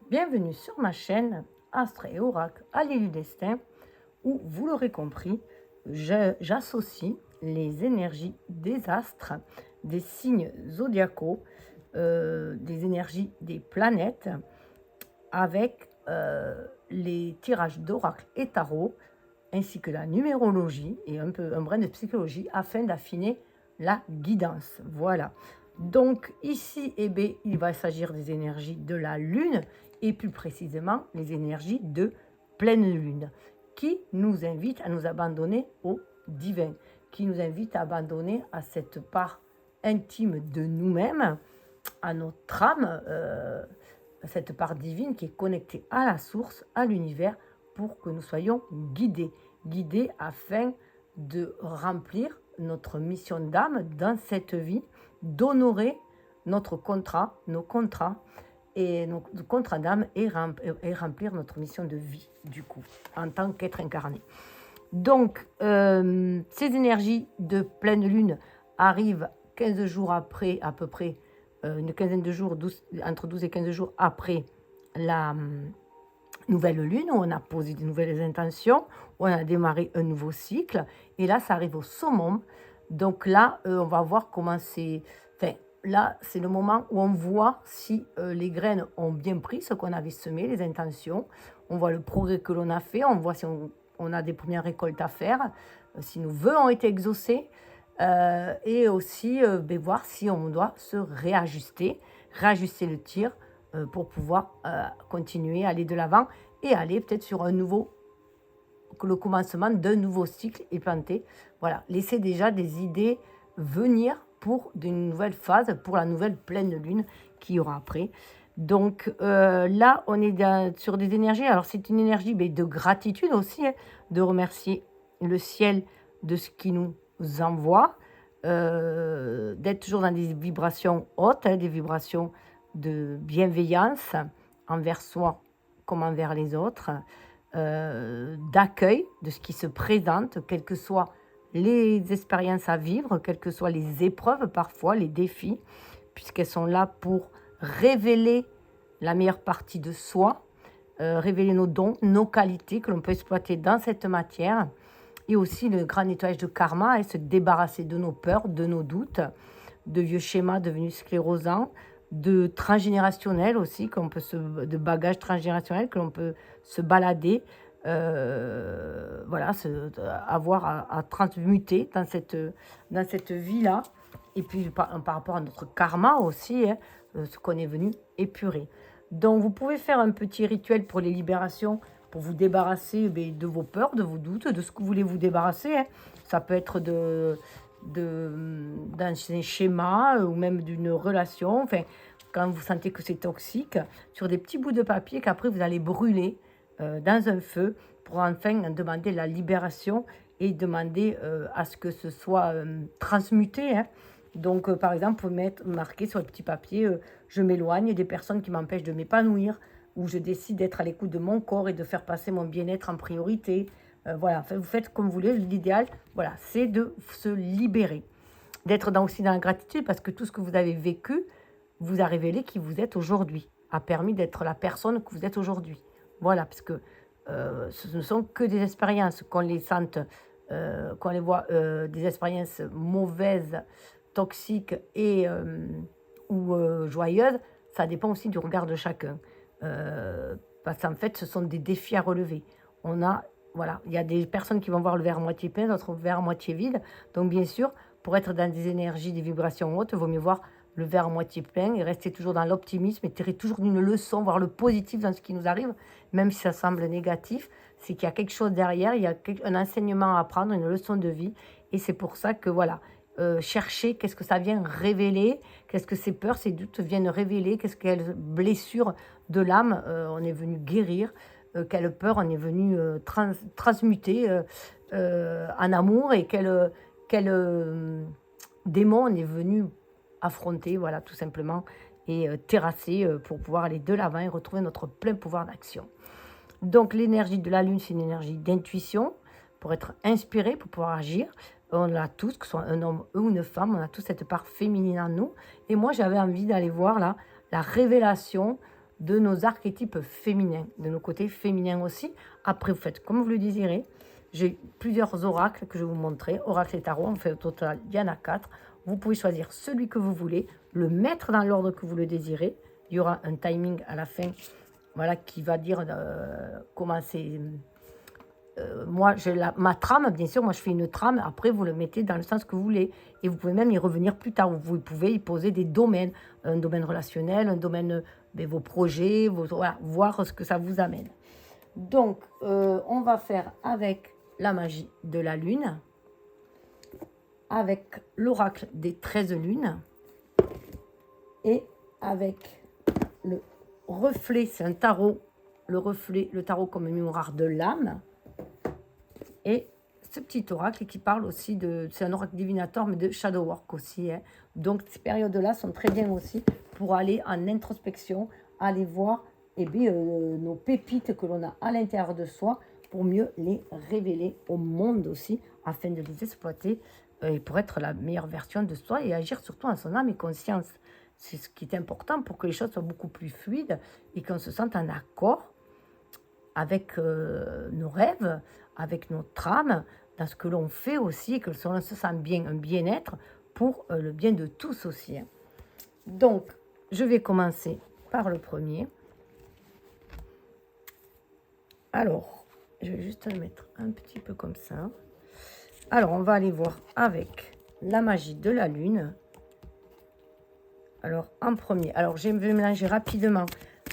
Bienvenue sur ma chaîne Astre et Oracle Alliés du Destin où, vous l'aurez compris, j'associe les énergies des astres, des signes zodiacaux, des énergies des planètes avec les tirages d'oracle et tarot ainsi que la numérologie et un brin de psychologie afin d'affiner la guidance. Voilà. Donc ici, il va s'agir des énergies de la Lune et plus précisément les énergies de pleine Lune qui nous invitent à nous abandonner au divin, qui nous invitent à abandonner à cette part intime de nous-mêmes, à notre âme, cette part divine qui est connectée à la source, à l'univers, pour que nous soyons guidés afin de remplir notre mission d'âme dans cette vie, d'honorer notre contrat, nos contrats et nos contrats d'âme et remplir notre mission de vie, du coup, en tant qu'être incarné. Donc, ces énergies de pleine lune arrivent 15 jours après, à peu près, une quinzaine de jours, entre 12 et 15 jours après la nouvelle lune, où on a posé de nouvelles intentions, où on a démarré un nouveau cycle. Et là, ça arrive au summum. Donc là, on va voir comment c'est... Enfin, là, c'est le moment où on voit si les graines ont bien pris ce qu'on avait semé, les intentions. On voit le progrès que l'on a fait, on voit si on a des premières récoltes à faire, si nos vœux ont été exaucés, et aussi voir si on doit se réajuster le tir pour pouvoir continuer, aller de l'avant et aller peut-être sur le commencement d'un nouveau cycle et planter. Voilà, laisser déjà des idées venir pour une nouvelle phase, pour la nouvelle pleine lune qu'il y aura après. Donc là, on est sur des énergies. Alors, c'est une énergie de gratitude aussi, hein, de remercier le ciel de ce qui nous envoie, d'être toujours dans des vibrations hautes, hein, des vibrations de bienveillance envers soi comme envers les autres, d'accueil de ce qui se présente, quelles que soient les expériences à vivre, quelles que soient les épreuves parfois, les défis, puisqu'elles sont là pour révéler la meilleure partie de soi, révéler nos dons, nos qualités que l'on peut exploiter dans cette matière, et aussi le grand nettoyage de karma et se débarrasser de nos peurs, de nos doutes, de vieux schémas devenus sclérosants, de transgénérationnel aussi, de bagages transgénérationnels que l'on peut se balader, voilà, avoir à transmuter dans cette vie-là. Et puis par rapport à notre karma aussi, hein, ce qu'on est venu épurer. Donc vous pouvez faire un petit rituel pour les libérations, pour vous débarrasser de vos peurs, de vos doutes, de ce que vous voulez vous débarrasser. Hein. Ça peut être d'un schéma ou même d'une relation, enfin, quand vous sentez que c'est toxique, sur des petits bouts de papier qu'après vous allez brûler dans un feu pour enfin demander la libération et demander à ce que ce soit transmuté. Hein. Donc, par exemple, vous pouvez marquer sur le petit papier je m'éloigne des personnes qui m'empêchent de m'épanouir, ou je décide d'être à l'écoute de mon corps et de faire passer mon bien-être en priorité. Voilà, enfin, vous faites comme vous voulez. L'idéal, voilà, c'est de se libérer, d'être aussi dans la gratitude parce que tout ce que vous avez vécu vous a révélé qui vous êtes aujourd'hui, a permis d'être la personne que vous êtes aujourd'hui. Voilà, parce que ce ne sont que des expériences, qu'on les sente, qu'on les voit, des expériences mauvaises, toxiques ou joyeuses, ça dépend aussi du regard de chacun. Parce qu'en fait, ce sont des défis à relever. Voilà, il y a des personnes qui vont voir le verre à moitié plein, d'autres le verre à moitié vide. Donc, bien sûr, pour être dans des énergies, des vibrations hautes, il vaut mieux voir le verre à moitié plein et rester toujours dans l'optimisme et tirer toujours une leçon, voir le positif dans ce qui nous arrive, même si ça semble négatif. C'est qu'il y a quelque chose derrière, il y a un enseignement à apprendre, une leçon de vie. Et c'est pour ça que, voilà, chercher qu'est-ce que ça vient révéler, qu'est-ce que ces peurs, ces doutes viennent révéler, qu'est-ce quelle blessure de l'âme on est venu guérir, quelle peur on est venu transmuter en amour et quel démon on est venu affronter, voilà, tout simplement, et terrasser pour pouvoir aller de l'avant et retrouver notre plein pouvoir d'action. Donc l'énergie de la lune, c'est une énergie d'intuition, pour être inspiré, pour pouvoir agir. On l'a tous, que ce soit un homme ou une femme, on a tous cette part féminine en nous. Et moi, j'avais envie d'aller voir là la révélation de nos archétypes féminins, de nos côtés féminins aussi. Après, vous faites comme vous le désirez. J'ai plusieurs oracles que je vais vous montrer. Oracle et tarot, en fait, au total, il y en a 4. Vous pouvez choisir celui que vous voulez, le mettre dans l'ordre que vous le désirez. Il y aura un timing à la fin, voilà, qui va dire comment c'est... moi, ma trame, bien sûr, moi je fais une trame, après vous le mettez dans le sens que vous voulez. Et vous pouvez même y revenir plus tard. Vous pouvez y poser des domaines, un domaine relationnel, un domaine de vos projets, voilà, voir ce que ça vous amène. Donc, on va faire avec la magie de la lune, avec l'oracle des 13 lunes, et avec le reflet, c'est un tarot, le reflet, le tarot comme miroir de l'âme, et ce petit oracle qui parle aussi de, c'est un oracle divinatoire, mais de shadow work aussi. Hein. Donc, ces périodes-là sont très bien aussi pour aller en introspection, aller voir nos pépites que l'on a à l'intérieur de soi pour mieux les révéler au monde aussi, afin de les exploiter et pour être la meilleure version de soi et agir surtout en son âme et conscience. C'est ce qui est important pour que les choses soient beaucoup plus fluides et qu'on se sente en accord avec nos rêves, avec notre âme, dans ce que l'on fait aussi, et que l'on se sent bien, un bien-être pour le bien de tous aussi. Hein. Donc, je vais commencer par le premier. Alors, je vais juste le mettre un petit peu comme ça. Alors, on va aller voir avec la magie de la lune. Alors, en premier, alors je vais mélanger rapidement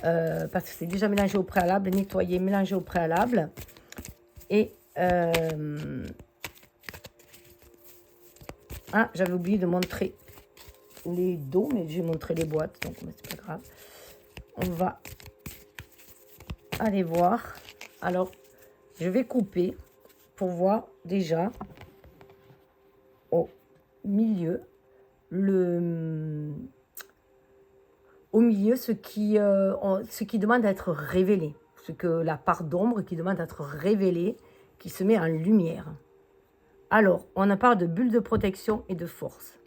parce que c'est déjà mélangé au préalable, nettoyer, mélanger au préalable. Et j'avais oublié de montrer les dos, mais j'ai montré les boîtes, donc c'est pas grave. On va aller voir. Alors, je vais couper pour voir déjà au milieu ce qui demande à être révélé, ce que la part d'ombre qui demande à être révélée, qui se met en lumière. Alors, on a parlé de bulle de protection et de force.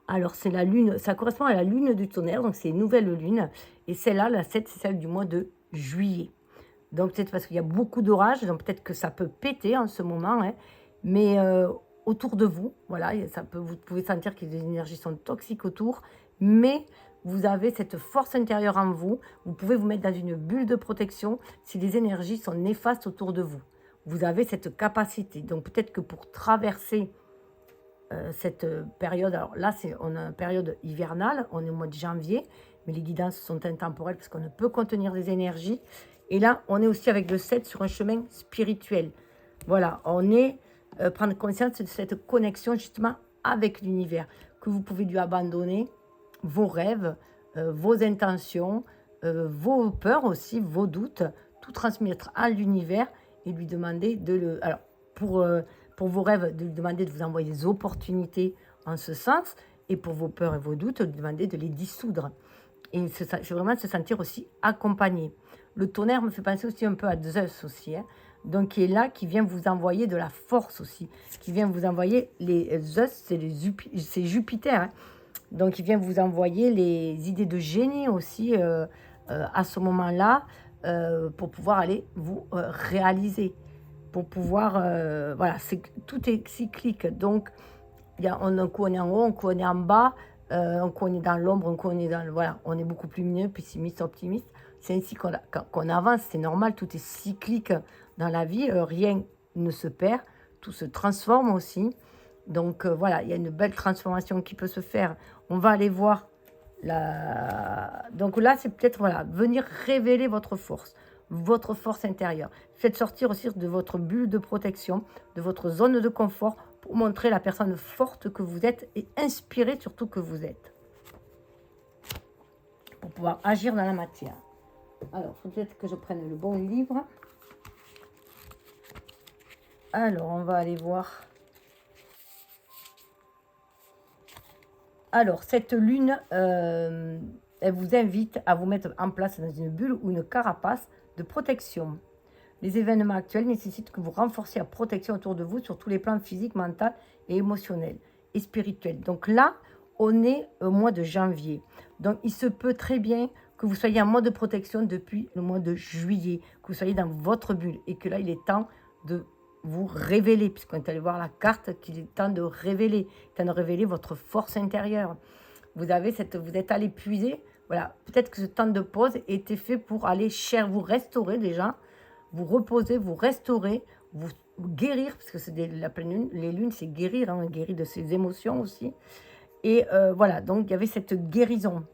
Alors, c'est la lune, ça correspond à la lune du tonnerre, donc c'est une nouvelle lune. Et celle-là, la 7, c'est celle du mois de juillet. Donc, peut-être parce qu'il y a beaucoup d'orages, donc peut-être que ça peut péter en ce moment, hein, mais autour de vous, voilà, vous pouvez sentir que les énergies sont toxiques autour, mais vous avez cette force intérieure en vous. Vous pouvez vous mettre dans une bulle de protection si les énergies sont néfastes autour de vous. Vous avez cette capacité. Donc, peut-être que pour traverser cette période, alors là, on a une période hivernale, on est au mois de janvier, mais les guidances sont intemporelles parce qu'on ne peut contenir des énergies. Et là, on est aussi avec le 7 sur un chemin spirituel. Voilà, on est prendre conscience de cette connexion justement avec l'univers, que vous pouvez lui abandonner vos rêves, vos intentions, vos peurs aussi, vos doutes, tout transmettre à l'univers et lui demander de le... Alors, pour vos rêves, de lui demander de vous envoyer des opportunités en ce sens, et pour vos peurs et vos doutes, de lui demander de les dissoudre. Et c'est vraiment se sentir aussi accompagné. Le tonnerre me fait penser aussi un peu à Zeus aussi, hein. Donc qui est là, qui vient vous envoyer de la force aussi, qui vient vous envoyer les Zeus, c'est Jupiter, hein. Donc il vient vous envoyer les idées de génie aussi à ce moment-là pour pouvoir aller vous réaliser, pour pouvoir voilà, tout est cyclique. Donc un coup on est en haut, un coup on est en bas, un coup on est dans l'ombre, un coup on est dans voilà, on est beaucoup plus mieux, pessimiste, optimiste. C'est ainsi qu'on avance, c'est normal, tout est cyclique dans la vie, rien ne se perd, tout se transforme aussi. Donc voilà, il y a une belle transformation qui peut se faire. On va aller voir donc là, c'est peut-être voilà, venir révéler votre force intérieure. Faites sortir aussi de votre bulle de protection, de votre zone de confort pour montrer la personne forte que vous êtes et inspirée surtout que vous êtes. Pour pouvoir agir dans la matière. Alors, il faut peut-être que je prenne le bon livre. Alors, on va aller voir. Alors, cette lune, elle vous invite à vous mettre en place dans une bulle ou une carapace de protection. Les événements actuels nécessitent que vous renforciez la protection autour de vous sur tous les plans physiques, mentaux et émotionnels et spirituels. Donc là, on est au mois de janvier. Donc, il se peut très bien que vous soyez en mode protection depuis le mois de juillet, que vous soyez dans votre bulle et que là, il est temps de vous révéler, puisqu'on est allé voir la carte, qu'il est temps de révéler, votre force intérieure. Vous êtes allé puiser, voilà, peut-être que ce temps de pause était fait pour aller vous restaurer déjà, vous reposer, vous restaurer, vous guérir, parce que c'est la pleine lune, les lunes, c'est guérir, hein, guérir de ses émotions aussi. Et voilà, donc il y avait cette guérison.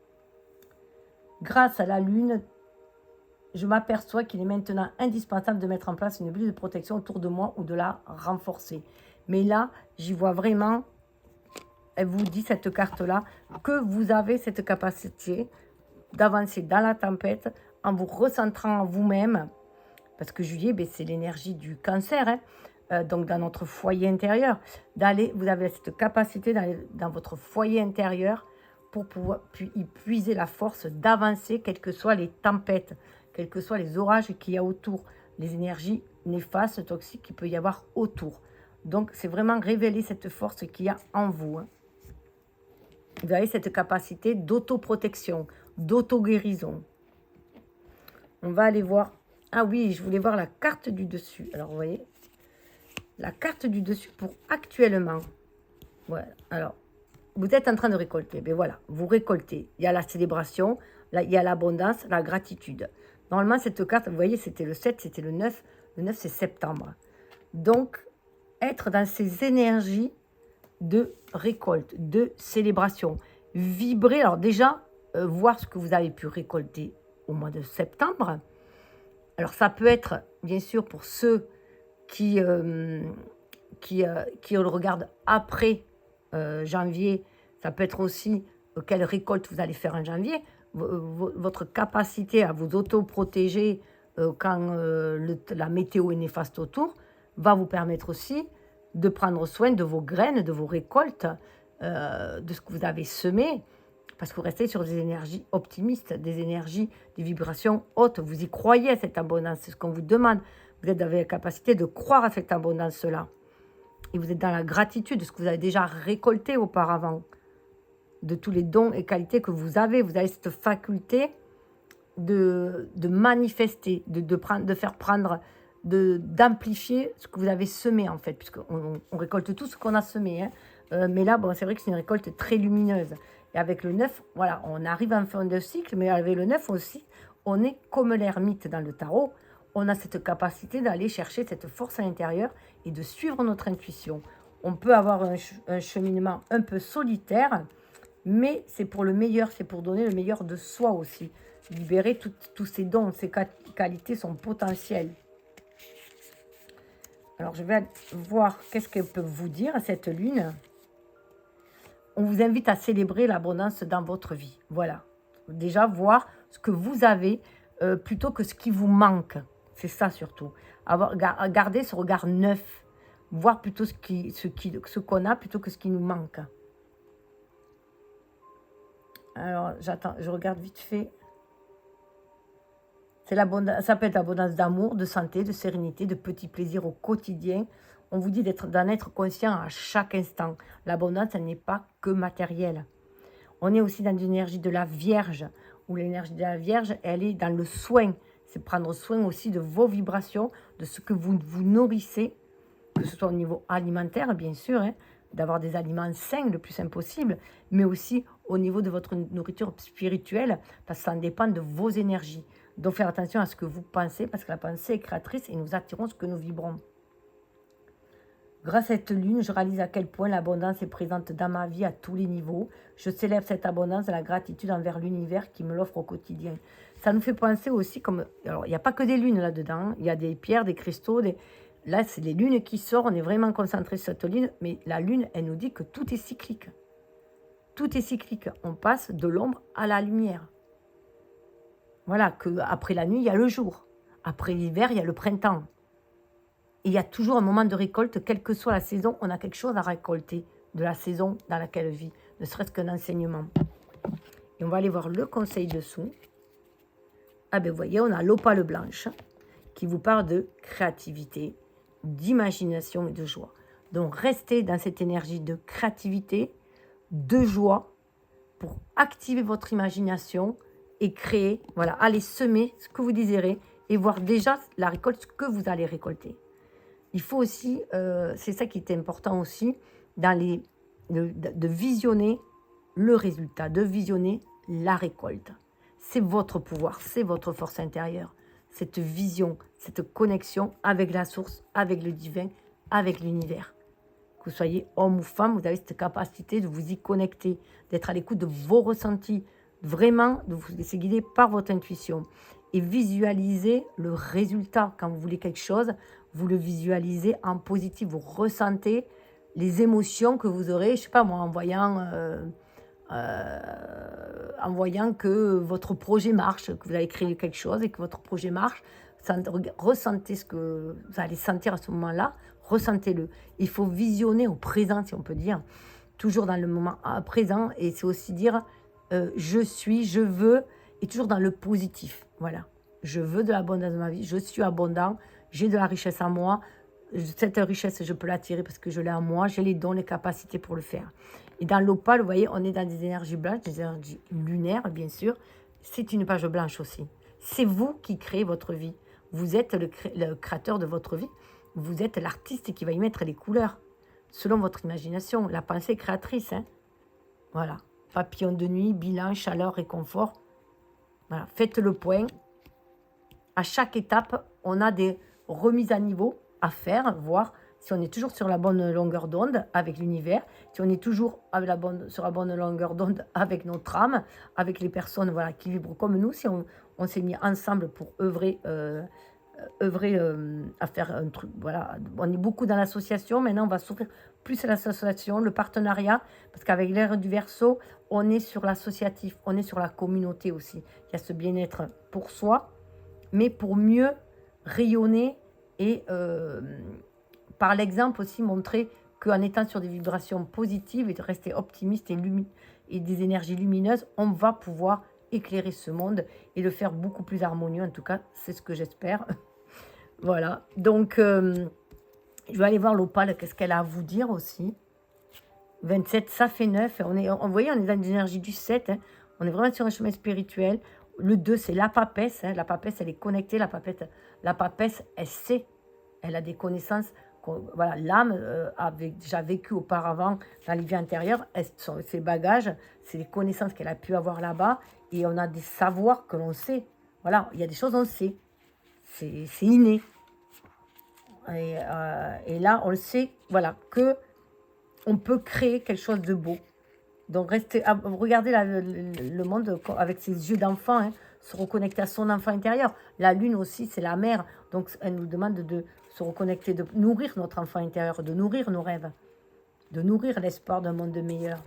Grâce à la lune, je m'aperçois qu'il est maintenant indispensable de mettre en place une bulle de protection autour de moi ou de la renforcer. Mais là, j'y vois vraiment, elle vous dit cette carte-là, que vous avez cette capacité d'avancer dans la tempête en vous recentrant en vous-même. Parce que juillet, ben, c'est l'énergie du cancer, hein, donc dans notre foyer intérieur. Vous avez cette capacité d'aller dans votre foyer intérieur pour pouvoir y puiser la force d'avancer, quelles que soient les tempêtes, quels que soient les orages qu'il y a autour, les énergies néfastes, toxiques qu'il peut y avoir autour. Donc, c'est vraiment révéler cette force qu'il y a en vous. Hein. Vous avez cette capacité d'autoprotection, d'auto-guérison. On va aller voir. Ah oui, je voulais voir la carte du dessus. Alors, vous voyez, la carte du dessus pour actuellement. Voilà. Alors, vous êtes en train de récolter. Ben voilà, vous récoltez. Il y a la célébration, là, il y a l'abondance, la gratitude. Normalement, cette carte, vous voyez, c'était le 7, c'était le 9. Le 9, c'est septembre. Donc, être dans ces énergies de récolte, de célébration. Vibrer, alors déjà, voir ce que vous avez pu récolter au mois de septembre. Alors, ça peut être, bien sûr, pour ceux qui le regardent après janvier, ça peut être aussi quelle récolte vous allez faire en janvier. Votre capacité à vous auto-protéger quand la météo est néfaste autour va vous permettre aussi de prendre soin de vos graines, de vos récoltes, de ce que vous avez semé, parce que vous restez sur des énergies optimistes, des énergies, des vibrations hautes. Vous y croyez à cette abondance, c'est ce qu'on vous demande. Vous êtes avec la capacité de croire à cette abondance-là. Et vous êtes dans la gratitude de ce que vous avez déjà récolté auparavant, de tous les dons et qualités que vous avez. Vous avez cette faculté de manifester, de faire prendre, d'amplifier ce que vous avez semé en fait, puisqu'on récolte tout ce qu'on a semé. Hein. Mais là, bon, c'est vrai que c'est une récolte très lumineuse. Et avec le 9, voilà, on arrive en fin de cycle, mais avec le 9 aussi, on est comme l'ermite dans le tarot. On a cette capacité d'aller chercher cette force à l'intérieur et de suivre notre intuition. On peut avoir un cheminement un peu solitaire, mais c'est pour le meilleur, c'est pour donner le meilleur de soi aussi. Libérer tous ces dons, ces qualités, son potentiel. Alors, je vais voir qu'est-ce qu'elle peut vous dire, cette lune. On vous invite à célébrer l'abondance dans votre vie. Voilà. Déjà, voir ce que vous avez plutôt que ce qui vous manque. C'est ça surtout. Garder ce regard neuf. Voir plutôt ce qu'on a plutôt que ce qui nous manque. Alors, j'attends, je regarde vite fait. Ça peut être l'abondance d'amour, de santé, de sérénité, de petits plaisirs au quotidien. On vous dit d'en être conscient à chaque instant. L'abondance, elle n'est pas que matérielle. On est aussi dans l'énergie de la Vierge, où l'énergie de la Vierge, elle est dans le soin. C'est prendre soin aussi de vos vibrations, de ce que vous vous nourrissez, que ce soit au niveau alimentaire, bien sûr, hein, d'avoir des aliments sains le plus sain possible, mais aussi au niveau de votre nourriture spirituelle, parce que ça dépend de vos énergies. Donc, faire attention à ce que vous pensez, parce que la pensée est créatrice et nous attirons ce que nous vibrons. Grâce à cette lune, je réalise à quel point l'abondance est présente dans ma vie à tous les niveaux. Je célèbre cette abondance et la gratitude envers l'univers qui me l'offre au quotidien. Ça nous fait penser aussi comme... Alors, il n'y a pas que des lunes là-dedans. Hein. Il y a des pierres, des cristaux. Là, c'est les lunes qui sortent. On est vraiment concentré sur cette lune. Mais la lune, elle nous dit que tout est cyclique. Tout est cyclique. On passe de l'ombre à la lumière. Voilà, qu'après la nuit, il y a le jour. Après l'hiver, il y a le printemps. Et il y a toujours un moment de récolte, quelle que soit la saison, on a quelque chose à récolter de la saison dans laquelle on vit, ne serait-ce qu'un enseignement. Et on va aller voir le conseil dessous. Ah ben vous voyez, on a l'opale blanche qui vous parle de créativité, d'imagination et de joie. Donc restez dans cette énergie de créativité, de joie, pour activer votre imagination et créer, voilà, allez semer ce que vous désirez et voir déjà la récolte, ce que vous allez récolter. Il faut aussi, c'est ça qui est important aussi, dans de visionner le résultat, de visionner la récolte. C'est votre pouvoir, c'est votre force intérieure. Cette vision, cette connexion avec la source, avec le divin, avec l'univers. Que vous soyez homme ou femme, vous avez cette capacité de vous y connecter, d'être à l'écoute de vos ressentis, vraiment de vous laisser guider par votre intuition et visualiser le résultat. Quand vous voulez quelque chose, vous le visualisez en positif, vous ressentez les émotions que vous aurez, je ne sais pas moi, en voyant que votre projet marche, que vous avez créé quelque chose et que votre projet marche. Ressentez ce que vous allez sentir à ce moment-là, ressentez-le. Il faut visionner au présent, si on peut dire, toujours dans le moment présent, et c'est aussi dire je suis, je veux, et toujours dans le positif. Voilà, je veux de l'abondance dans ma vie, je suis abondant, j'ai de la richesse en moi, cette richesse, je peux l'attirer parce que je l'ai en moi, j'ai les dons, les capacités pour le faire. Et dans l'opale, vous voyez, on est dans des énergies blanches, des énergies lunaires, bien sûr. C'est une page blanche aussi. C'est vous qui créez votre vie. Vous êtes le créateur de votre vie. Vous êtes l'artiste qui va y mettre les couleurs, selon votre imagination. La pensée créatrice, hein. Voilà. Papillon de nuit, bilan, chaleur, réconfort. Voilà. Faites le point. À chaque étape, on a des remises à niveau à faire, voir si on est toujours sur la bonne longueur d'onde avec l'univers, si on est toujours sur la bonne longueur d'onde avec notre âme, avec les personnes voilà, qui vibrent comme nous, si on s'est mis ensemble pour œuvrer à faire un truc. Voilà. On est beaucoup dans l'association, maintenant on va s'ouvrir plus à l'association, le partenariat, parce qu'avec l'ère du Verseau, on est sur l'associatif, on est sur la communauté aussi. Il y a ce bien-être pour soi, mais pour mieux rayonner et par l'exemple aussi montrer qu'en étant sur des vibrations positives et de rester optimiste et des énergies lumineuses, on va pouvoir éclairer ce monde et le faire beaucoup plus harmonieux. En tout cas, c'est ce que j'espère. Voilà, donc je vais aller voir l'opale, qu'est-ce qu'elle a à vous dire aussi. 27, ça fait 9. Vous voyez, on est dans l'énergie du 7. Hein. On est vraiment sur un chemin spirituel. Le 2, c'est la papesse. Hein. La papesse, elle est connectée. La papesse, elle sait. Elle a des connaissances. Voilà, l'âme a déjà vécu auparavant dans les vies antérieures. Ses bagages, c'est les connaissances qu'elle a pu avoir là-bas. Et on a des savoirs que l'on sait. Voilà, il y a des choses on sait. C'est inné. Et là, on le sait, voilà, que on peut créer quelque chose de beau. Donc, regardez le monde avec ses yeux d'enfant, hein, se reconnecter à son enfant intérieur. La lune aussi, c'est la mère. Donc, elle nous demande de se reconnecter, de nourrir notre enfant intérieur, de nourrir nos rêves, de nourrir l'espoir d'un monde meilleur.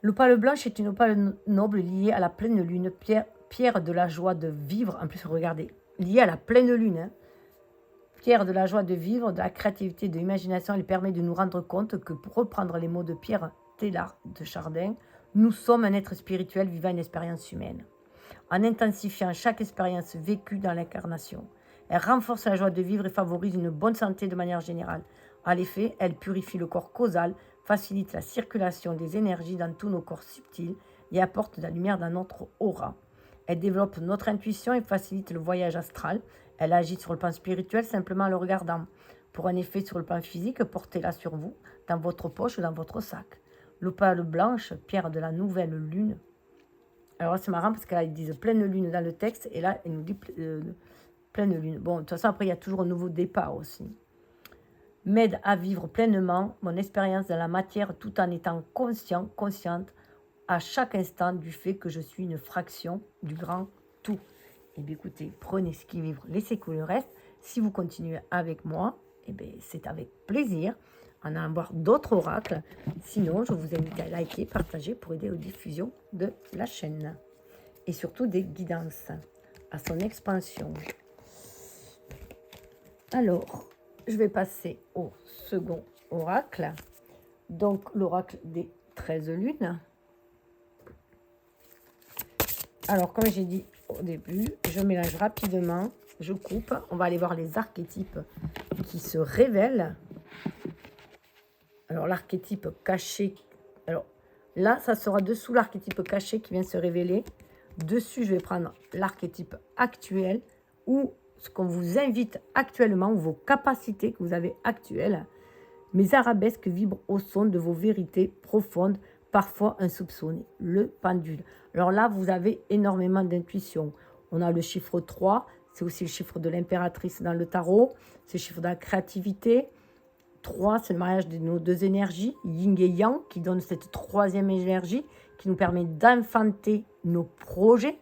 L'opale blanche est une opale noble liée à la pleine lune, pierre de la joie de vivre. En plus, regardez, liée à la pleine lune, hein. Pierre de la joie de vivre, de la créativité, de l'imagination, elle permet de nous rendre compte que, pour reprendre les mots de Pierre Teilhard de Chardin, nous sommes un être spirituel vivant une expérience humaine. En intensifiant chaque expérience vécue dans l'incarnation, elle renforce la joie de vivre et favorise une bonne santé de manière générale. À l'effet, elle purifie le corps causal, facilite la circulation des énergies dans tous nos corps subtils et apporte de la lumière dans notre aura. Elle développe notre intuition et facilite le voyage astral. Elle agit sur le plan spirituel simplement en le regardant. Pour un effet sur le plan physique, portez-la sur vous, dans votre poche ou dans votre sac. L'opale blanche, pierre de la nouvelle lune. Alors là, c'est marrant parce qu'ils disent pleine lune dans le texte et là, ils nous disent pleine lune. Bon, de toute façon, après, il y a toujours un nouveau départ aussi. M'aide à vivre pleinement mon expérience dans la matière tout en étant consciente à chaque instant du fait que je suis une fraction du grand tout. Eh bien, écoutez, prenez ce qui vibre, laissez couler le reste. Si vous continuez avec moi, eh bien, c'est avec plaisir. On a à voir d'autres oracles. Sinon, je vous invite à liker, partager pour aider aux diffusions de la chaîne. Et surtout des guidances à son expansion. Alors, je vais passer au second oracle. Donc, l'oracle des 13 lunes. Alors, comme j'ai dit au début, je mélange rapidement, je coupe. On va aller voir les archétypes qui se révèlent. Alors, l'archétype caché. Alors, Là, ça sera dessous l'archétype caché qui vient se révéler. Dessus, je vais prendre l'archétype actuel ou ce qu'on vous invite actuellement, ou vos capacités que vous avez actuelles. Mes arabesques vibrent au son de vos vérités profondes, parfois insoupçonnées. Le pendule. Alors là, vous avez énormément d'intuition. On a le chiffre 3, c'est aussi le chiffre de l'impératrice dans le tarot, c'est le chiffre de la créativité. 3, c'est le mariage de nos deux énergies, yin et yang, qui donne cette troisième énergie, qui nous permet d'enfanter nos projets,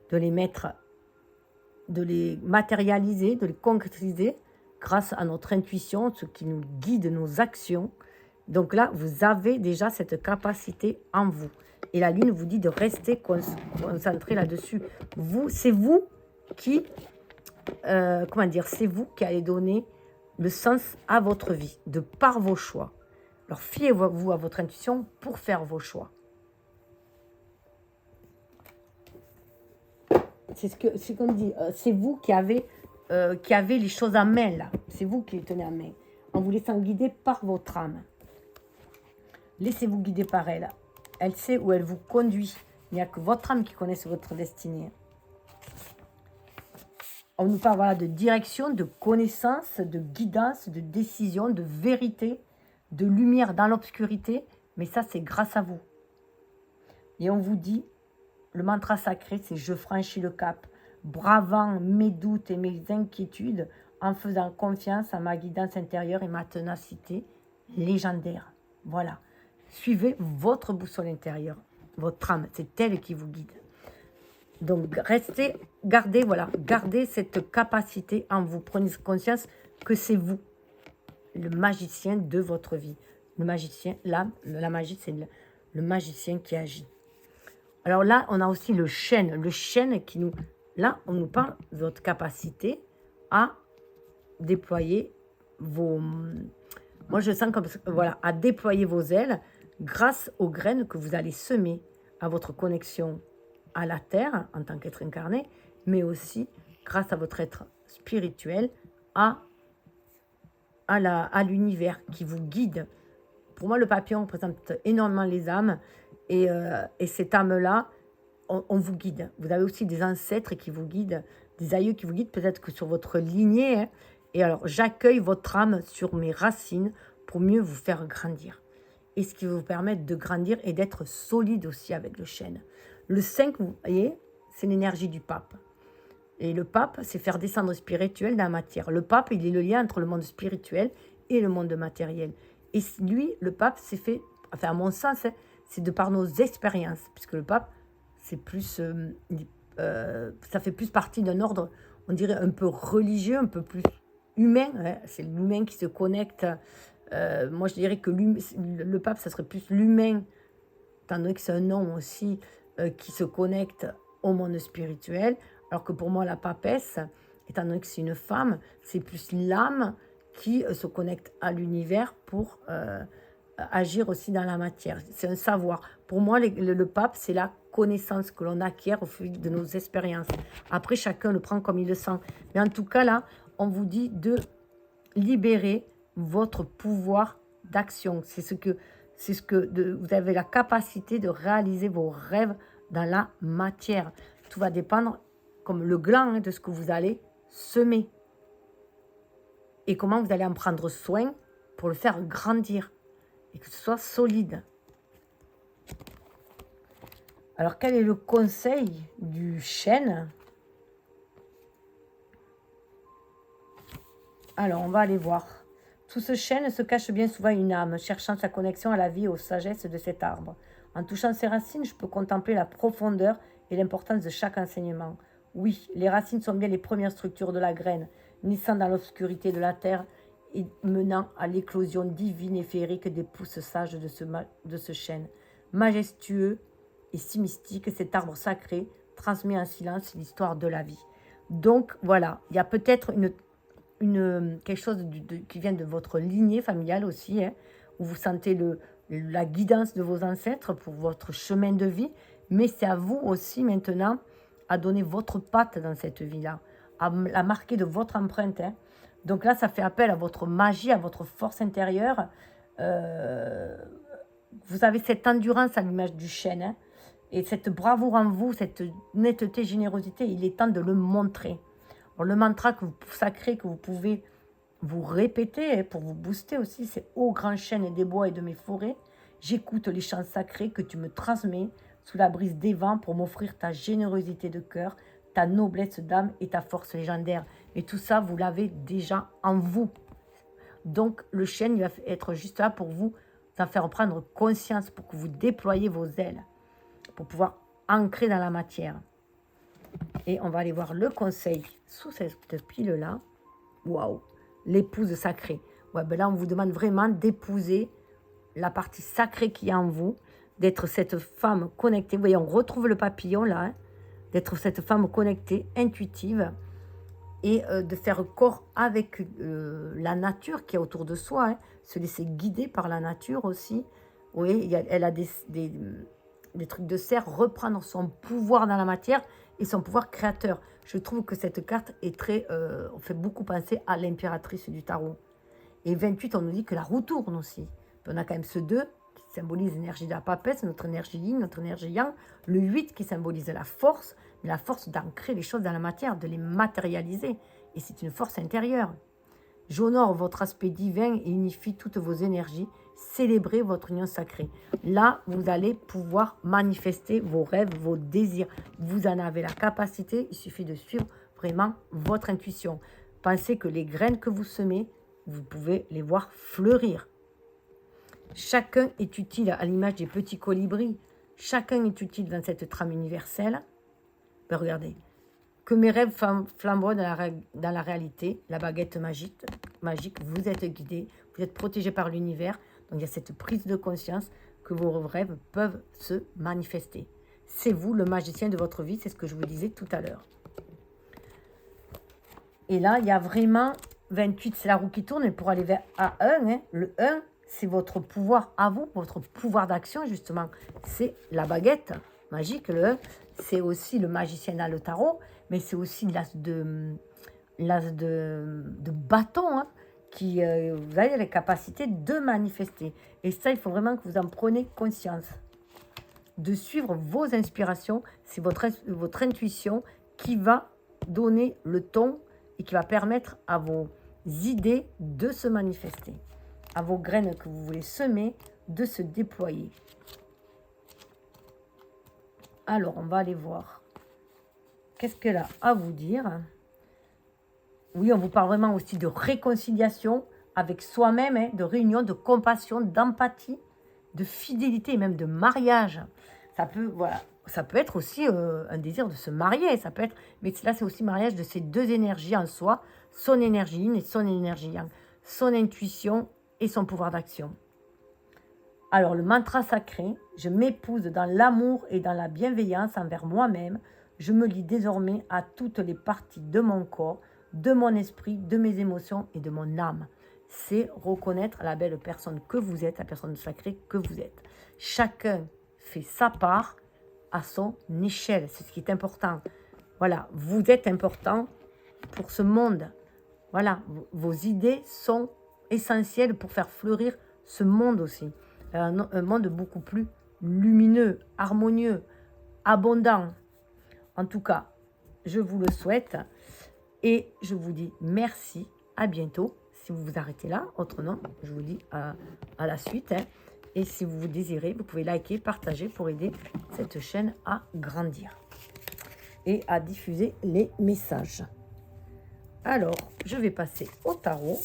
de les mettre, de les matérialiser, de les concrétiser, grâce à notre intuition, ce qui nous guide nos actions. Donc là, vous avez déjà cette capacité en vous. Et la Lune vous dit de rester concentré là-dessus. C'est vous qui, c'est vous qui allez donner le sens à votre vie, de par vos choix. Alors fiez-vous à votre intuition pour faire vos choix. C'est ce qu'on dit, c'est vous qui avez les choses en main là. C'est vous qui les tenez en main, en vous laissant guider par votre âme. Laissez-vous guider par elle. Elle sait où elle vous conduit. Il n'y a que votre âme qui connaisse votre destinée. On nous parle de direction, de connaissance, de guidance, de décision, de vérité, de lumière dans l'obscurité. Mais ça, c'est grâce à vous. Et on vous dit, le mantra sacré, c'est « Je franchis le cap », bravant mes doutes et mes inquiétudes, en faisant confiance à ma guidance intérieure et ma ténacité légendaire. Voilà. Suivez votre boussole intérieure, votre âme, c'est elle qui vous guide. Donc, gardez cette capacité en vous. Prenez conscience que c'est vous, le magicien de votre vie. Le magicien, la magie, c'est le magicien qui agit. Alors là, on a aussi le chêne qui nous... Là, on nous parle de votre capacité à déployer vos... Moi, je sens comme... Voilà, à déployer vos ailes grâce aux graines que vous allez semer, à votre connexion à la terre en tant qu'être incarné, mais aussi grâce à votre être spirituel, à l'univers qui vous guide. Pour moi, le papillon représente énormément les âmes, et cette âme-là, on vous guide. Vous avez aussi des ancêtres qui vous guident, des aïeux qui vous guident, peut-être que sur votre lignée. Hein. Et alors, j'accueille votre âme sur mes racines pour mieux vous faire grandir. Et ce qui va vous permettre de grandir et d'être solide aussi avec le chêne. Le 5, vous voyez, c'est l'énergie du pape. Et le pape, c'est faire descendre le spirituel dans la matière. Le pape, il est le lien entre le monde spirituel et le monde matériel. Et lui, le pape, c'est fait, enfin à mon sens, hein, c'est de par nos expériences. Puisque le pape, c'est plus, ça fait plus partie d'un ordre, on dirait un peu religieux, un peu plus humain. Hein. C'est l'humain qui se connecte. Moi, je dirais que le pape, ça serait plus l'humain, étant donné que c'est un nom aussi, qui se connecte au monde spirituel, alors que pour moi, la papesse, étant donné que c'est une femme, c'est plus l'âme qui se connecte à l'univers pour agir aussi dans la matière. C'est un savoir. Pour moi, le pape, c'est la connaissance que l'on acquiert au fil de nos expériences. Après, chacun le prend comme il le sent. Mais en tout cas, là, on vous dit de libérer votre pouvoir d'action. Vous avez la capacité de réaliser vos rêves dans la matière. Tout va dépendre, comme le gland, hein, de ce que vous allez semer. Et comment vous allez en prendre soin pour le faire grandir. Et que ce soit solide. Alors, quel est le conseil du chêne? Alors, on va aller voir. Sous ce chêne se cache bien souvent une âme, cherchant sa connexion à la vie et aux sagesses de cet arbre. En touchant ses racines, je peux contempler la profondeur et l'importance de chaque enseignement. Oui, les racines sont bien les premières structures de la graine, naissant dans l'obscurité de la terre et menant à l'éclosion divine et féerique des pousses sages de ce chêne. Majestueux et si mystique, cet arbre sacré transmet en silence l'histoire de la vie. Donc voilà, il y a peut-être quelque chose qui vient de votre lignée familiale aussi, hein, où vous sentez la guidance de vos ancêtres pour votre chemin de vie, mais c'est à vous aussi maintenant à donner votre patte dans cette vie-là, à la marquer de votre empreinte. Hein. Donc là, ça fait appel à votre magie, à votre force intérieure, vous avez cette endurance à l'image du chêne, hein, et cette bravoure en vous, cette netteté, générosité, il est temps de le montrer. Bon, le mantra sacré que vous pouvez vous répéter, hein, pour vous booster aussi, c'est « Ô grand chêne des bois et de mes forêts, j'écoute les chants sacrés que tu me transmets sous la brise des vents pour m'offrir ta générosité de cœur, ta noblesse d'âme et ta force légendaire. » Et tout ça, vous l'avez déjà en vous. Donc, le chêne il va être juste là pour vous en faire prendre conscience, pour que vous déployiez vos ailes, pour pouvoir ancrer dans la matière. Et on va aller voir le conseil sous cette pile-là. Waouh! L'épouse sacrée. Ouais, ben là, on vous demande vraiment d'épouser la partie sacrée qui est en vous, d'être cette femme connectée. Vous voyez, on retrouve le papillon là, hein, d'être cette femme connectée, intuitive, et de faire corps avec la nature qui est autour de soi, hein, se laisser guider par la nature aussi. Oui, elle a des trucs de serre, reprendre son pouvoir dans la matière et son pouvoir créateur. Je trouve que cette carte est très, on fait beaucoup penser à l'impératrice du tarot. Et 28, on nous dit que la roue tourne aussi. Puis on a quand même ce 2 qui symbolise l'énergie de la papesse, notre énergie yin, notre énergie yang. Le 8 qui symbolise la force, mais la force d'ancrer les choses dans la matière, de les matérialiser. Et c'est une force intérieure. J'honore votre aspect divin et unifie toutes vos énergies. Célébrez votre union sacrée. Là, vous allez pouvoir manifester vos rêves, vos désirs. Vous en avez la capacité, il suffit de suivre vraiment votre intuition. Pensez que les graines que vous semez, vous pouvez les voir fleurir. Chacun est utile à l'image des petits colibris. Chacun est utile dans cette trame universelle. Ben regardez. Que mes rêves flamboient dans la réalité. La baguette magique, vous êtes guidé, vous êtes protégé par l'univers. Donc il y a cette prise de conscience que vos rêves peuvent se manifester. C'est vous le magicien de votre vie, c'est ce que je vous disais tout à l'heure. Et là, il y a vraiment 28, c'est la roue qui tourne, et pour aller vers A1, hein, le 1, c'est votre pouvoir à vous, votre pouvoir d'action, justement. C'est la baguette magique, le 1. C'est aussi le magicien dans le tarot, mais c'est aussi l'as de bâton, hein, qui, vous avez la capacité de manifester. Et ça, il faut vraiment que vous en preniez conscience. De suivre vos inspirations, c'est votre intuition qui va donner le ton et qui va permettre à vos idées de se manifester, à vos graines que vous voulez semer de se déployer. Alors, on va aller voir. Qu'est-ce qu'elle a à vous dire? Oui, on vous parle vraiment aussi de réconciliation avec soi-même, hein, de réunion, de compassion, d'empathie, de fidélité et même de mariage. Ça peut, voilà, ça peut être aussi un désir de se marier, ça peut être, mais là c'est aussi mariage de ces deux énergies en soi, son énergie yin et son énergie yang, son intuition et son pouvoir d'action. Alors le mantra sacré, je m'épouse dans l'amour et dans la bienveillance envers moi-même, je me lie désormais à toutes les parties de mon corps, de mon esprit, de mes émotions et de mon âme. C'est reconnaître la belle personne que vous êtes, la personne sacrée que vous êtes. Chacun fait sa part à son échelle, c'est ce qui est important. Voilà, vous êtes important pour ce monde. Voilà, vos idées sont essentielles pour faire fleurir ce monde aussi. Un monde beaucoup plus lumineux, harmonieux, abondant. En tout cas, je vous le souhaite et je vous dis merci, à bientôt. Si vous vous arrêtez là, autrement, je vous dis à la suite. Hein. Et si vous désirez, vous pouvez liker, partager pour aider cette chaîne à grandir et à diffuser les messages. Alors, je vais passer au tarot.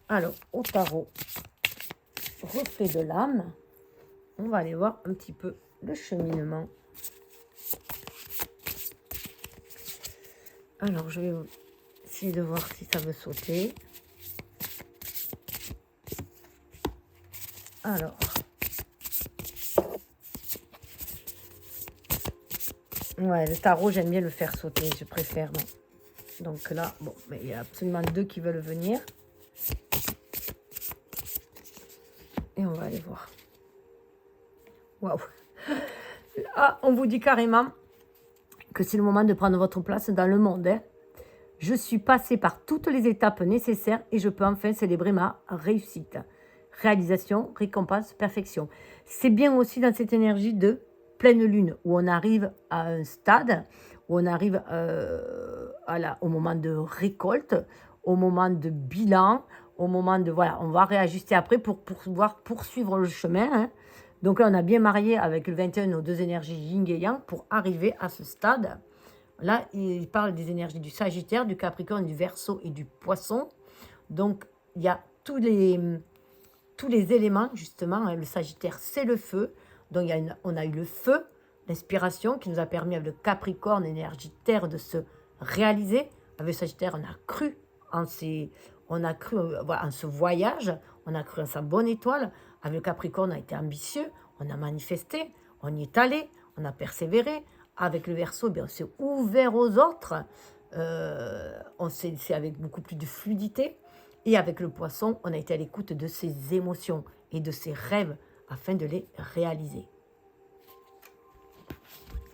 Alors, au tarot, reflet de l'âme, on va aller voir un petit peu le cheminement. Alors, je vais essayer de voir si ça veut sauter. Alors, ouais, le tarot, j'aime bien le faire sauter, je préfère. Bon. Donc là, bon, mais il y a absolument deux qui veulent venir. Et on va aller voir. Waouh! Ah, on vous dit carrément que c'est le moment de prendre votre place dans le monde. Hein. Je suis passée par toutes les étapes nécessaires et je peux enfin célébrer ma réussite. réalisation, récompense, perfection. C'est bien aussi dans cette énergie de pleine lune, où on arrive à un stade, où on arrive au moment de récolte, au moment de bilan, au moment de, voilà, on va réajuster après pour pouvoir poursuivre le chemin. Hein. Donc là, on a bien marié avec le 21 nos deux énergies yin et yang pour arriver à ce stade. Là, il parle des énergies du Sagittaire, du Capricorne, du Verseau et du Poisson. Donc, il y a tous les éléments, justement. Hein. Le Sagittaire, c'est le feu. Donc, on a eu le feu, l'inspiration, qui nous a permis, avec le Capricorne, énergie terre, de se réaliser. Avec le Sagittaire, on a cru en ce voyage, on a cru en sa bonne étoile. Avec le Capricorne, on a été ambitieux, on a manifesté, on y est allé, on a persévéré. Avec le Verseau, on s'est ouvert aux autres, c'est avec beaucoup plus de fluidité. Et avec le Poisson, on a été à l'écoute de ses émotions et de ses rêves afin de les réaliser.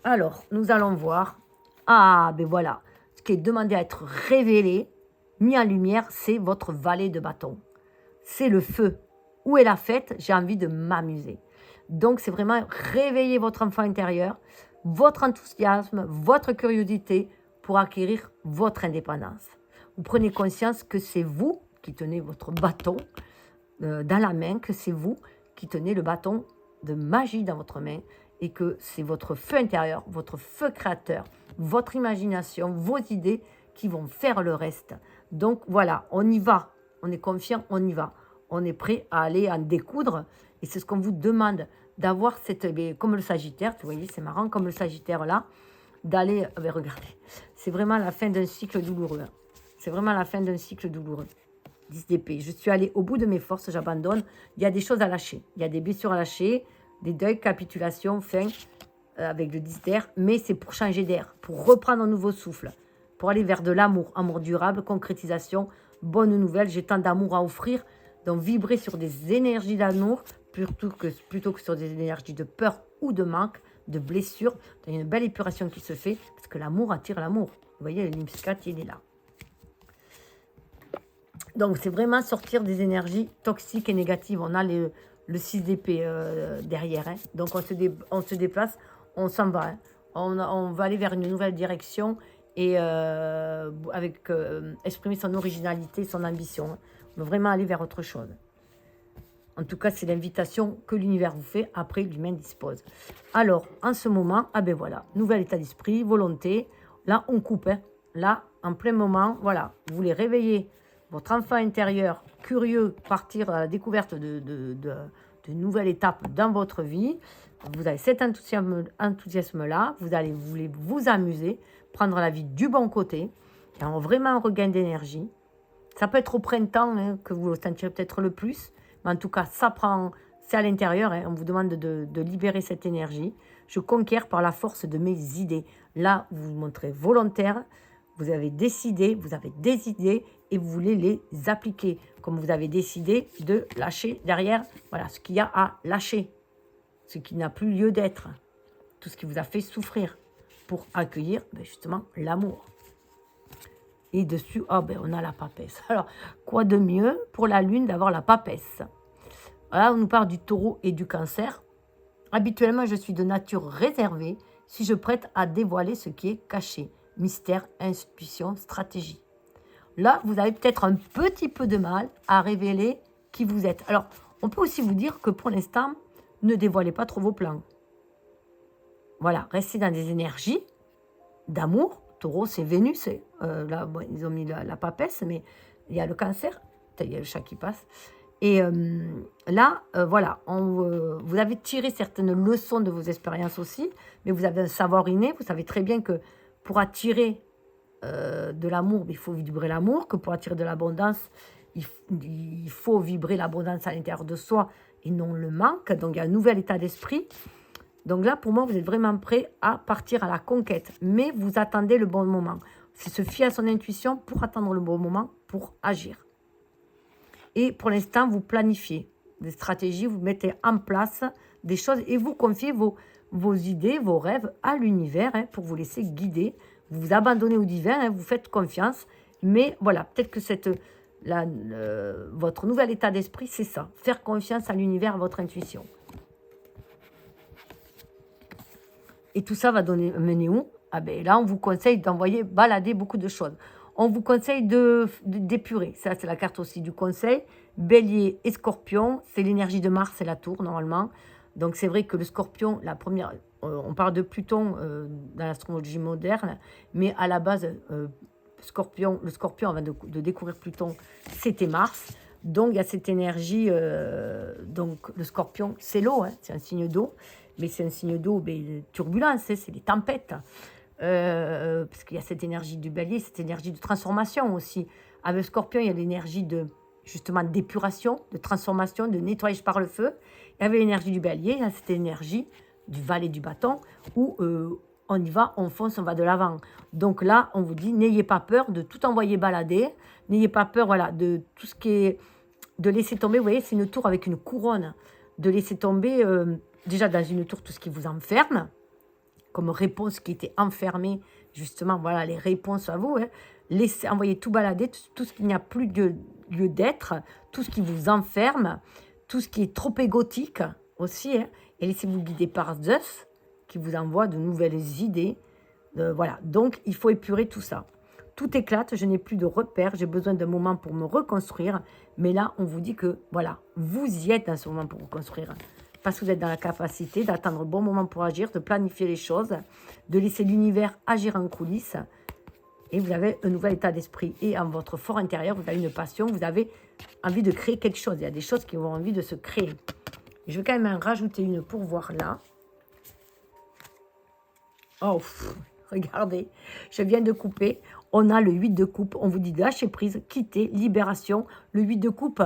Alors, nous allons voir. Ah, ben voilà. Ce qui est demandé à être révélé, mis en lumière, c'est votre valet de bâton. C'est le feu. Où est la fête? J'ai envie de m'amuser. Donc, c'est vraiment réveiller votre enfant intérieur, votre enthousiasme, votre curiosité pour acquérir votre indépendance. Vous prenez conscience que c'est vous qui tenez votre bâton dans la main, que c'est vous qui tenez le bâton de magie dans votre main et que c'est votre feu intérieur, votre feu créateur, votre imagination, vos idées qui vont faire le reste. Donc voilà, on y va, on est confiant, on y va. On est prêt à aller en découdre et c'est ce qu'on vous demande, d'avoir comme le Sagittaire, vous voyez, c'est marrant, comme le Sagittaire là, d'aller, regardez, c'est vraiment la fin d'un cycle douloureux. Hein. C'est vraiment la fin d'un cycle douloureux. 10 d'épée, je suis allée au bout de mes forces, j'abandonne. Il y a des choses à lâcher, il y a des blessures à lâcher, des deuils, capitulation, fin, avec le 10 d'air, mais c'est pour changer d'air, pour reprendre un nouveau souffle, pour aller vers de l'amour, amour durable, concrétisation, bonne nouvelle, j'ai tant d'amour à offrir, donc vibrer sur des énergies d'amour, plutôt que sur des énergies de peur ou de manque, de blessure. Il y a une belle épuration qui se fait, parce que l'amour attire l'amour. Vous voyez, le Limskat, il est là. Donc, c'est vraiment sortir des énergies toxiques et négatives. On a le 6 d'épée derrière. Hein. Donc, on se déplace, on s'en va. Hein. On va aller vers une nouvelle direction et exprimer son originalité, son ambition. Hein. On veut vraiment aller vers autre chose. En tout cas, c'est l'invitation que l'univers vous fait. Après, l'humain dispose. Alors, en ce moment, ah ben voilà, nouvel état d'esprit, volonté. Là, on coupe. Hein. Là, en plein moment, voilà, vous voulez réveiller votre enfant intérieur, curieux, partir à la découverte de nouvelles étapes dans votre vie. Vous avez cet enthousiasme-là. Vous voulez vous amuser, prendre la vie du bon côté. Il y a vraiment un regain d'énergie. Ça peut être au printemps hein, que vous le sentirez peut-être le plus. Mais en tout cas, c'est à l'intérieur. Hein, on vous demande de libérer cette énergie. Je conquiers par la force de mes idées. Là, vous vous montrez volontaire. Vous avez décidé, vous avez des idées et vous voulez les appliquer. Comme vous avez décidé de lâcher derrière, voilà, ce qu'il y a à lâcher. Ce qui n'a plus lieu d'être. Tout ce qui vous a fait souffrir. Pour accueillir justement l'amour. Et dessus, on a la papesse. Alors, quoi de mieux pour la lune d'avoir la papesse? Là, on nous parle du taureau et du cancer. Habituellement, je suis de nature réservée si je prête à dévoiler ce qui est caché. Mystère, intuition, stratégie. Là, vous avez peut-être un petit peu de mal à révéler qui vous êtes. Alors, on peut aussi vous dire que pour l'instant, ne dévoilez pas trop vos plans. Voilà, restez dans des énergies d'amour. Taureau, c'est Vénus. Là, ils ont mis la papesse, mais il y a le cancer. Il y a le chat qui passe. Et là, voilà, vous avez tiré certaines leçons de vos expériences aussi, mais vous avez un savoir inné. Vous savez très bien que pour attirer de l'amour, il faut vibrer l'amour, que pour attirer de l'abondance, il faut vibrer l'abondance à l'intérieur de soi et non le manque. Donc, il y a un nouvel état d'esprit. Donc là, pour moi, vous êtes vraiment prêt à partir à la conquête. Mais vous attendez le bon moment. C'est se fier à son intuition pour attendre le bon moment pour agir. Et pour l'instant, vous planifiez des stratégies, vous mettez en place des choses et vous confiez vos idées, vos rêves à l'univers hein, pour vous laisser guider. Vous vous abandonnez au divin, hein, vous faites confiance. Mais voilà, peut-être que votre nouvel état d'esprit, c'est ça. Faire confiance à l'univers, à votre intuition. Et tout ça va mener où? Ah ben là, on vous conseille d'envoyer balader beaucoup de choses. On vous conseille d'épurer. Ça, c'est la carte aussi du conseil. Bélier et Scorpion, c'est l'énergie de Mars et la tour, normalement. Donc, c'est vrai que le Scorpion, la première... on parle de Pluton dans l'astrologie moderne, mais à la base, le Scorpion, avant de découvrir Pluton, c'était Mars. Donc, il y a cette énergie... donc, le Scorpion, c'est l'eau, hein, c'est un signe d'eau. Mais c'est un signe d'eau, turbulence, hein, c'est des tempêtes. Parce qu'il y a cette énergie du bélier, cette énergie de transformation aussi. Avec Scorpion, il y a l'énergie de, justement, d'épuration, de transformation, de nettoyage par le feu. Et avec l'énergie du bélier, il y a cette énergie du valet du bâton, où on y va, on fonce, on va de l'avant. Donc là, on vous dit, n'ayez pas peur de tout envoyer balader, n'ayez pas peur, voilà, de tout ce qui est, de laisser tomber, vous voyez, c'est une tour avec une couronne, de laisser tomber, déjà dans une tour, tout ce qui vous enferme, comme réponse qui était enfermée, justement, voilà, les réponses à vous, hein. Laissez, envoyez tout balader, tout ce qu'il n'y a plus de lieu d'être, tout ce qui vous enferme, tout ce qui est trop égotique aussi, hein, et laissez-vous guider par Zeus, qui vous envoie de nouvelles idées, voilà, donc il faut épurer tout ça. Tout éclate, je n'ai plus de repères, j'ai besoin d'un moment pour me reconstruire, mais là, on vous dit que, voilà, vous y êtes dans ce moment pour reconstruire. Parce que vous êtes dans la capacité d'attendre le bon moment pour agir, de planifier les choses, de laisser l'univers agir en coulisses. Et vous avez un nouvel état d'esprit. Et en votre fort intérieur, vous avez une passion, vous avez envie de créer quelque chose. Il y a des choses qui ont envie de se créer. Je vais quand même en rajouter une pour voir là. Oh, regardez, je viens de couper. On a le 8 de coupe. On vous dit de lâcher prise, quitter, libération. Le 8 de coupe,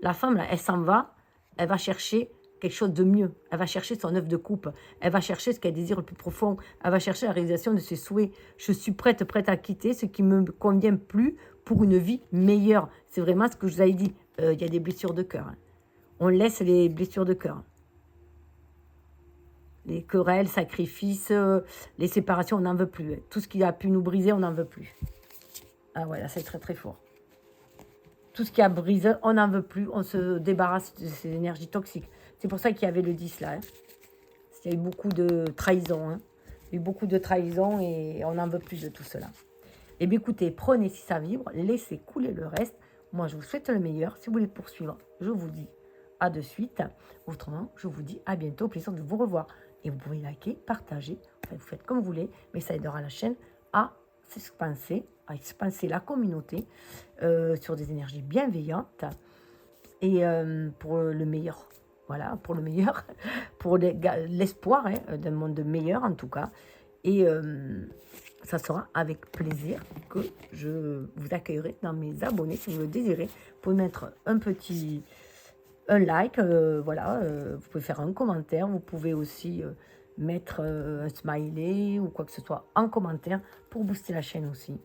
la femme, là, elle s'en va. Elle va chercher quelque chose de mieux. Elle va chercher son œuf de coupe. Elle va chercher ce qu'elle désire le plus profond. Elle va chercher la réalisation de ses souhaits. Je suis prête à quitter ce qui ne me convient plus pour une vie meilleure. C'est vraiment ce que je vous avais dit. Il y a des blessures de cœur. Hein. On laisse les blessures de cœur. Les querelles, sacrifices, les séparations, on n'en veut plus. Tout ce qui a pu nous briser, on n'en veut plus. Ah voilà, c'est très très fort. Tout ce qui a brisé, on n'en veut plus. On se débarrasse de ces énergies toxiques. C'est pour ça qu'il y avait le 10 là. Hein. Il y a eu beaucoup de trahison. Hein. Il y a eu beaucoup de trahison et on n'en veut plus de tout cela. Eh bien écoutez, prenez si ça vibre, laissez couler le reste. Moi, je vous souhaite le meilleur. Si vous voulez poursuivre, je vous dis à de suite. Autrement, je vous dis à bientôt. Plaisir de vous revoir. Et vous pouvez liker, partager. Enfin, vous faites comme vous voulez, mais ça aidera la chaîne à expanser la communauté sur des énergies bienveillantes et pour le meilleur. Voilà, pour le meilleur, pour l'espoir hein, d'un monde meilleur en tout cas. Et ça sera avec plaisir que je vous accueillerai dans mes abonnés. Si vous le désirez, vous pouvez mettre un like, voilà, vous pouvez faire un commentaire, vous pouvez aussi mettre un smiley ou quoi que ce soit en commentaire pour booster la chaîne aussi.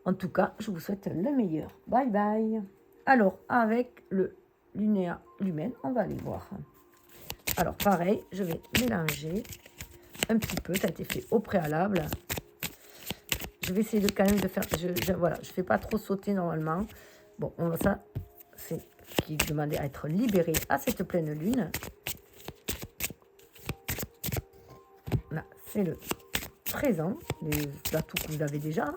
En tout cas, je vous souhaite le meilleur. Bye bye. Alors, avec le Lunéa Lumen, on va aller voir. Alors, pareil, je vais mélanger un petit peu. Ça a été fait au préalable. Je vais essayer de quand même de faire... voilà, je ne fais pas trop sauter normalement. Bon, ça, c'est qui demandait à être libéré à cette pleine lune. Là, c'est le présent, les atouts que vous avez déjà.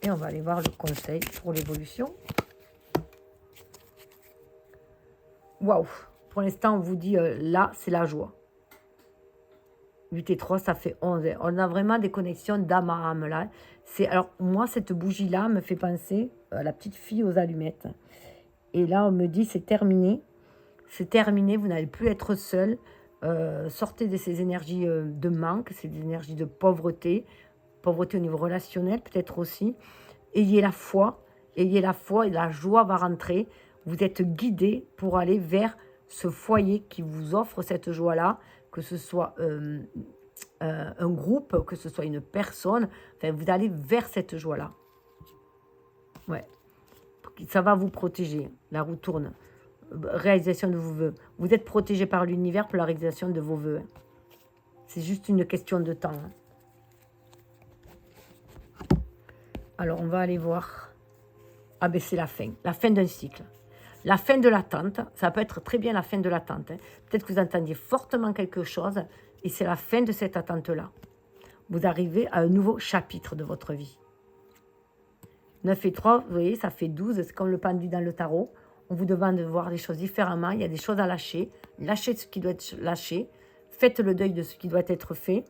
Et on va aller voir le conseil pour l'évolution. Waouh! Pour l'instant, on vous dit, là, c'est la joie. 8 et 3, ça fait 11. On a vraiment des connexions d'âme à âme, là. Alors, moi, cette bougie-là me fait penser à la petite fille aux allumettes. Et là, on me dit, c'est terminé. C'est terminé, vous n'allez plus être seul. Sortez de ces énergies de manque, ces énergies de pauvreté. Pauvreté au niveau relationnel, peut-être aussi. Ayez la foi et la joie va rentrer. Vous êtes guidé pour aller vers ce foyer qui vous offre cette joie-là, que ce soit un groupe, que ce soit une personne. Enfin, vous allez vers cette joie-là. Ouais. Ça va vous protéger. La roue tourne. Réalisation de vos vœux. Vous êtes protégé par l'univers pour la réalisation de vos vœux. C'est juste une question de temps. Alors, on va aller voir Ah ben c'est la fin d'un cycle. La fin de l'attente, ça peut être très bien la fin de l'attente. Hein. Peut-être que vous entendiez fortement quelque chose et c'est la fin de cette attente-là. Vous arrivez à un nouveau chapitre de votre vie. 9 et 3, vous voyez, ça fait 12, c'est comme le pendu dans le tarot. On vous demande de voir les choses différemment, il y a des choses à lâcher. Lâchez ce qui doit être lâché, faites le deuil de ce qui doit être fait,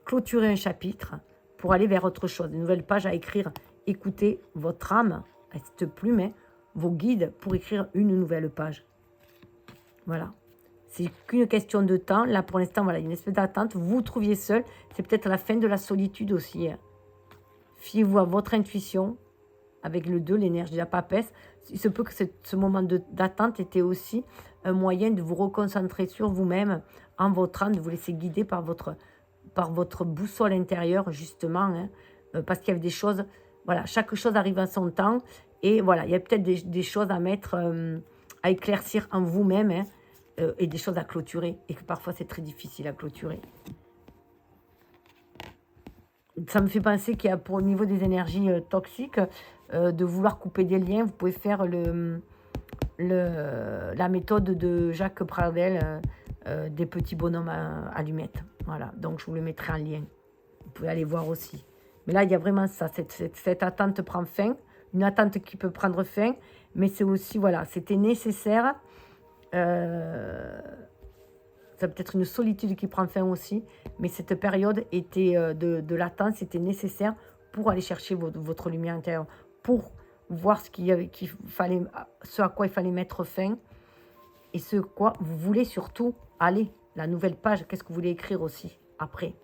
clôturez un chapitre pour aller vers autre chose. Une nouvelle page à écrire, écoutez votre âme, cette plume, hein, vos guides pour écrire une nouvelle page. Voilà. C'est qu'une question de temps. Là, pour l'instant, voilà, il y a une espèce d'attente. Vous vous trouviez seul. C'est peut-être la fin de la solitude aussi. Hein. Fiez-vous à votre intuition. Avec le 2, l'énergie de la papesse. Il se peut que ce moment d'attente était aussi un moyen de vous reconcentrer sur vous-même, en votre âme, de vous laisser guider par votre boussole intérieure, justement. Hein, parce qu'il y avait des choses... Voilà, chaque chose arrive à son temps. Et voilà, il y a peut-être des choses à mettre, à éclaircir en vous-même, hein, et des choses à clôturer. Et que parfois, c'est très difficile à clôturer. Ça me fait penser qu'il y a, au niveau des énergies toxiques, de vouloir couper des liens, vous pouvez faire la méthode de Jacques Pradel, des petits bonhommes à allumettes. Voilà, donc je vous le mettrai en lien. Vous pouvez aller voir aussi. Mais là, il y a vraiment ça, cette attente prend fin, une attente qui peut prendre fin, mais c'est aussi, voilà, c'était nécessaire. Ça peut être une solitude qui prend fin aussi, mais cette période était de l'attente, c'était nécessaire pour aller chercher votre lumière intérieure, pour voir ce à quoi il fallait mettre fin, et ce quoi vous voulez surtout aller, la nouvelle page, qu'est-ce que vous voulez écrire aussi après.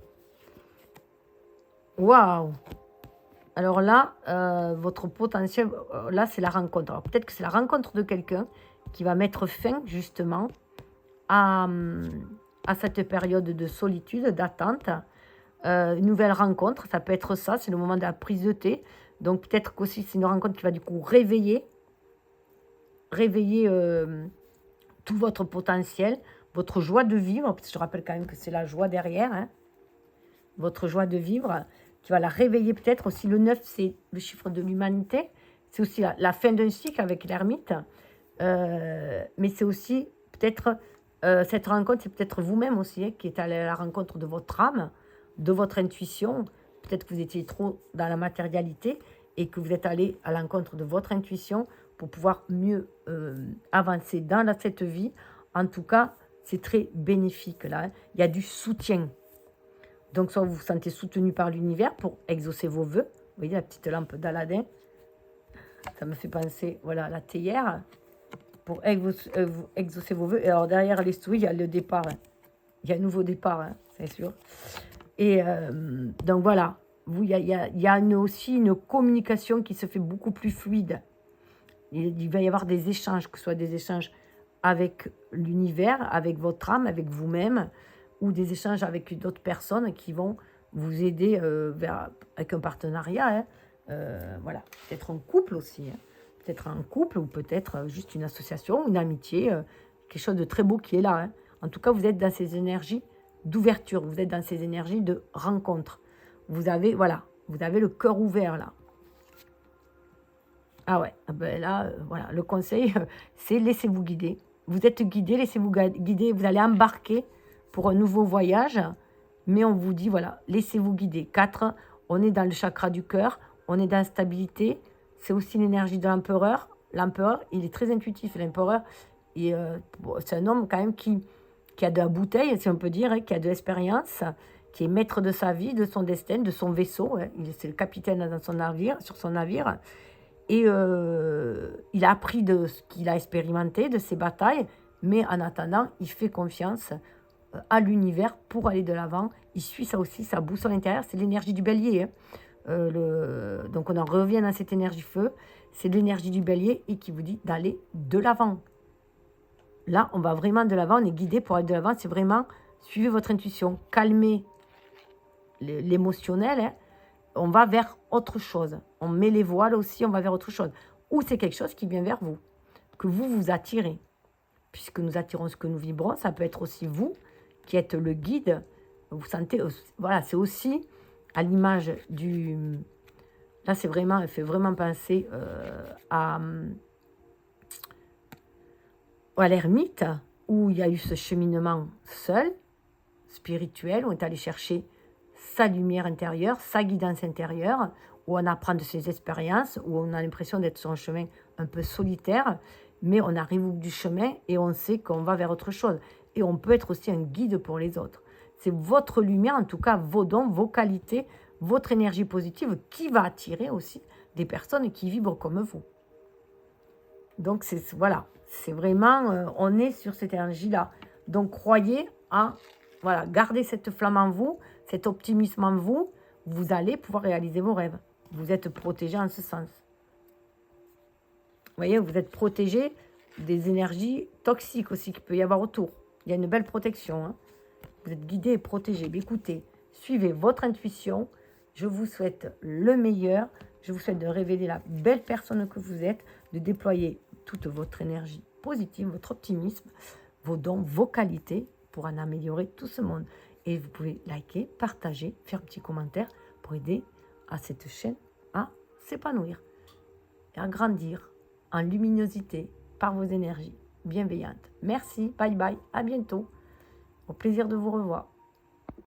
Waouh! Alors là, votre potentiel, là c'est la rencontre. Alors peut-être que c'est la rencontre de quelqu'un qui va mettre fin justement à cette période de solitude, d'attente. Une nouvelle rencontre, ça peut être ça, c'est le moment de la prise de thé. Donc peut-être qu'aussi c'est une rencontre qui va du coup réveiller tout votre potentiel, votre joie de vivre, parce que je rappelle quand même que c'est la joie derrière, hein, votre joie de vivre, qui va la réveiller peut-être. Aussi le 9, c'est le chiffre de l'humanité, c'est aussi la fin d'un cycle avec l'ermite, mais c'est aussi peut-être, cette rencontre, c'est peut-être vous-même aussi, hein, qui est à la rencontre de votre âme, de votre intuition. Peut-être que vous étiez trop dans la matérialité et que vous êtes allé à l'encontre de votre intuition pour pouvoir mieux avancer dans cette vie. En tout cas, c'est très bénéfique là. Hein. Il y a du soutien. Donc, soit vous vous sentez soutenu par l'univers pour exaucer vos vœux. Vous voyez la petite lampe d'Aladin. Ça me fait penser, voilà, à la théière. Pour exaucer vos vœux. Et alors, derrière les souris, il y a le départ. Hein. Il y a un nouveau départ, hein, c'est sûr. Et donc, voilà. Il y a aussi une communication qui se fait beaucoup plus fluide. Il va y avoir des échanges, que ce soit des échanges avec l'univers, avec votre âme, avec vous-même, ou des échanges avec d'autres personnes qui vont vous aider avec un partenariat. Hein. Voilà, peut-être un couple aussi. Hein. Peut-être un couple ou peut-être juste une association, une amitié, quelque chose de très beau qui est là. Hein. En tout cas, vous êtes dans ces énergies d'ouverture, vous êtes dans ces énergies de rencontre. Vous avez le cœur ouvert là. Ah ouais, ben là, voilà, le conseil, c'est laissez-vous guider. Vous êtes guidé, laissez-vous guider, vous allez embarquer pour un nouveau voyage, mais on vous dit, voilà, laissez-vous guider. 4, on est dans le chakra du cœur, on est dans la stabilité, c'est aussi l'énergie de l'empereur. L'empereur, il est très intuitif, l'empereur, c'est un homme quand même qui a de la bouteille, si on peut dire, hein, qui a de l'expérience, qui est maître de sa vie, de son destin, de son vaisseau. Hein. C'est le capitaine dans son navire, sur son navire. Et il a appris de ce qu'il a expérimenté, de ses batailles, mais en attendant, il fait confiance à l'univers pour aller de l'avant. Il suit ça aussi, sa boussole intérieure, c'est l'énergie du bélier. Hein. Donc on en revient à cette énergie feu, c'est l'énergie du bélier et qui vous dit d'aller de l'avant. Là, on va vraiment de l'avant, on est guidé pour aller de l'avant, c'est vraiment suivez votre intuition, calmez l'émotionnel, hein. On va vers autre chose. On met les voiles aussi, on va vers autre chose. Ou c'est quelque chose qui vient vers vous, que vous attirez. Puisque nous attirons ce que nous vibrons, ça peut être aussi vous qui êtes le guide. Vous sentez, voilà, c'est aussi à l'image Là, c'est vraiment, elle fait vraiment penser à l'ermite, où il y a eu ce cheminement seul, spirituel, où on est allé chercher sa lumière intérieure, sa guidance intérieure, où on apprend de ses expériences, où on a l'impression d'être sur un chemin un peu solitaire, mais on arrive au bout du chemin et on sait qu'on va vers autre chose. Et on peut être aussi un guide pour les autres. C'est votre lumière, en tout cas vos dons, vos qualités, votre énergie positive qui va attirer aussi des personnes qui vibrent comme vous. Donc, voilà, c'est vraiment, on est sur cette énergie-là. Donc, croyez à, voilà, gardez cette flamme en vous, cet optimisme en vous, vous allez pouvoir réaliser vos rêves. Vous êtes protégé en ce sens. Vous voyez, vous êtes protégé des énergies toxiques aussi qu'il peut y avoir autour. Il y a une belle protection. Hein. Vous êtes guidé et protégé. Mais écoutez, suivez votre intuition. Je vous souhaite le meilleur. Je vous souhaite de révéler la belle personne que vous êtes, de déployer toute votre énergie positive, votre optimisme, vos dons, vos qualités pour en améliorer tout ce monde. Et vous pouvez liker, partager, faire un petit commentaire pour aider à cette chaîne à s'épanouir et à grandir en luminosité par vos énergies bienveillantes. Merci, bye bye, à bientôt. Au plaisir de vous revoir.